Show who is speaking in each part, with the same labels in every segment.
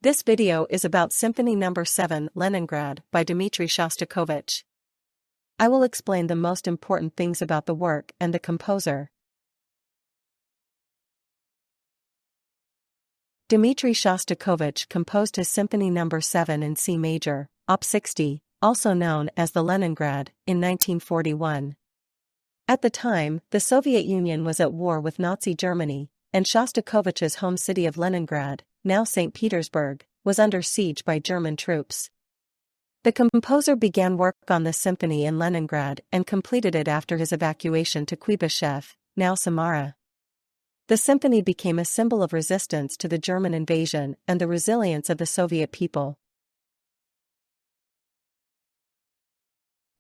Speaker 1: This video is about Symphony No. 7 Leningrad by Dmitri Shostakovich. I will explain the most important things about the work and the composer. Dmitri Shostakovich composed his Symphony No. 7 in C major, Op. 60, also known as the Leningrad, in 1941. At the time, the Soviet Union was at war with Nazi Germany, and Shostakovich's home city of Leningrad, now St. Petersburg, was under siege by German troops. The composer began work on the symphony in Leningrad and completed it after his evacuation to Kuibyshev, now Samara. The symphony became a symbol of resistance to the German invasion and the resilience of the Soviet people.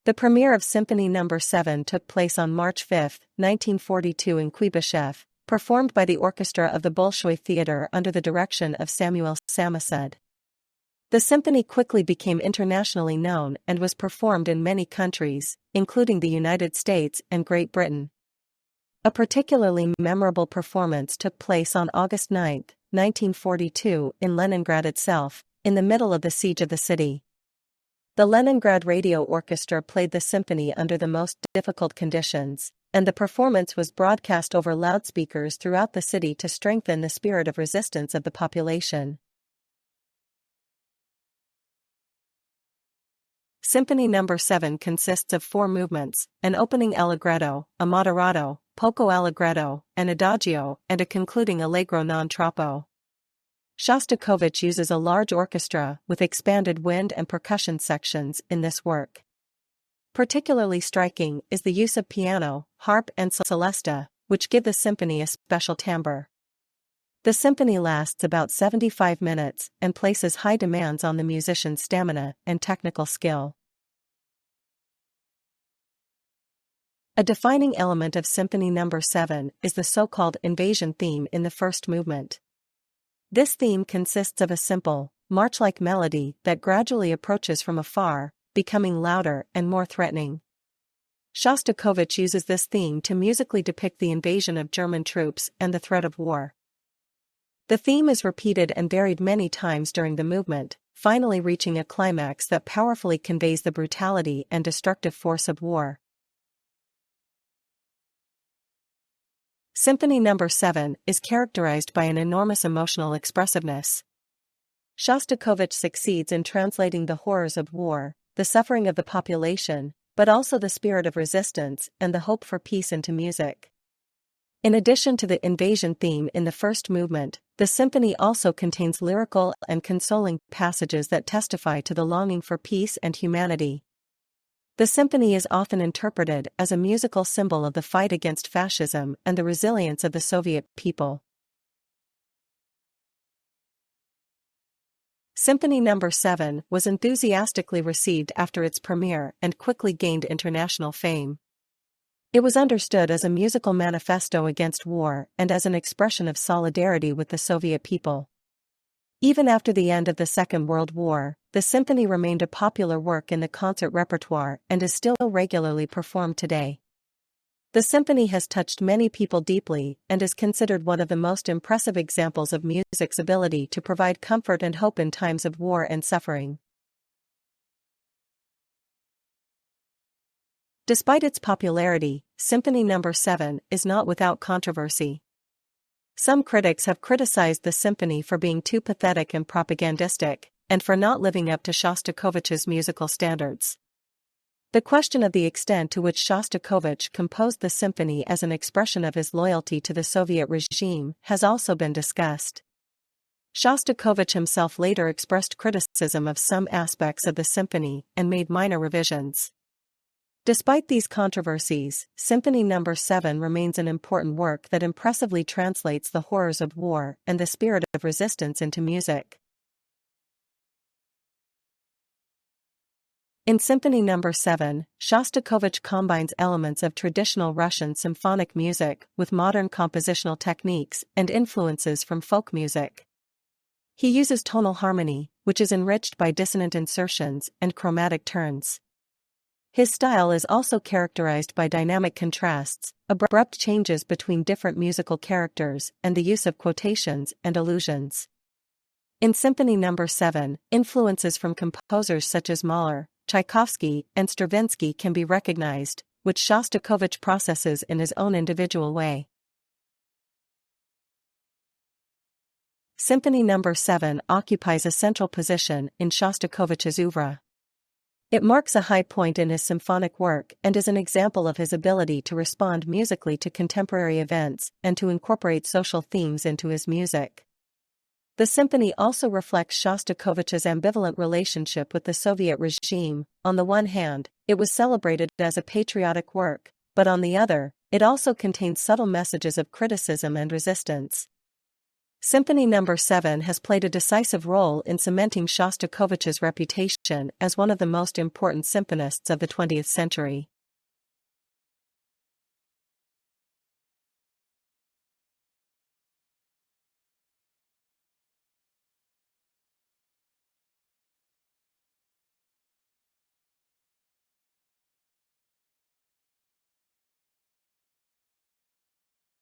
Speaker 1: The premiere of Symphony No. 7 took place on March 5, 1942 in Kuibyshev, performed by the orchestra of the Bolshoi Theatre under the direction of Samuel Samasud. The symphony quickly became internationally known and was performed in many countries, including the United States and Great Britain. A particularly memorable performance took place on August 9, 1942, in Leningrad itself, in the middle of the siege of the city. The Leningrad Radio Orchestra played the symphony under the most difficult conditions, and the performance was broadcast over loudspeakers throughout the city to strengthen the spirit of resistance of the population. Symphony No. 7 consists of 4 movements: an opening allegretto, a moderato, poco allegretto, an adagio, and a concluding allegro non troppo. Shostakovich uses a large orchestra with expanded wind and percussion sections in this work. Particularly striking is the use of piano, harp and celesta, which give the symphony a special timbre. The symphony lasts about 75 minutes and places high demands on the musician's stamina and technical skill. A defining element of Symphony No. 7 is the so-called invasion theme in the first movement. This theme consists of a simple, march-like melody that gradually approaches from afar, becoming louder and more threatening. Shostakovich uses this theme to musically depict the invasion of German troops and the threat of war. The theme is repeated and varied many times during the movement, finally reaching a climax that powerfully conveys the brutality and destructive force of war. Symphony No. 7 is characterized by an enormous emotional expressiveness. Shostakovich succeeds in translating the horrors of war, the suffering of the population, but also the spirit of resistance and the hope for peace into music. In addition to the invasion theme in the first movement, the symphony also contains lyrical and consoling passages that testify to the longing for peace and humanity. The symphony is often interpreted as a musical symbol of the fight against fascism and the resilience of the Soviet people. Symphony No. 7 was enthusiastically received after its premiere and quickly gained international fame. It was understood as a musical manifesto against war and as an expression of solidarity with the Soviet people. Even after the end of the Second World War, the symphony remained a popular work in the concert repertoire and is still regularly performed today. The symphony has touched many people deeply and is considered one of the most impressive examples of music's ability to provide comfort and hope in times of war and suffering. Despite its popularity, Symphony No. 7 is not without controversy. Some critics have criticized the symphony for being too pathetic and propagandistic, and for not living up to Shostakovich's musical standards. The question of the extent to which Shostakovich composed the symphony as an expression of his loyalty to the Soviet regime has also been discussed. Shostakovich himself later expressed criticism of some aspects of the symphony and made minor revisions. Despite these controversies, Symphony No. 7 remains an important work that impressively translates the horrors of war and the spirit of resistance into music. In Symphony No. 7, Shostakovich combines elements of traditional Russian symphonic music with modern compositional techniques and influences from folk music. He uses tonal harmony, which is enriched by dissonant insertions and chromatic turns. His style is also characterized by dynamic contrasts, abrupt changes between different musical characters, and the use of quotations and allusions. In Symphony No. 7, influences from composers such as Mahler, Tchaikovsky, and Stravinsky can be recognized, which Shostakovich processes in his own individual way. Symphony No. 7 occupies a central position in Shostakovich's oeuvre. It marks a high point in his symphonic work and is an example of his ability to respond musically to contemporary events and to incorporate social themes into his music. The symphony also reflects Shostakovich's ambivalent relationship with the Soviet regime. On the one hand, it was celebrated as a patriotic work, but on the other, it also contains subtle messages of criticism and resistance. Symphony No. 7 has played a decisive role in cementing Shostakovich's reputation as one of the most important symphonists of the 20th century.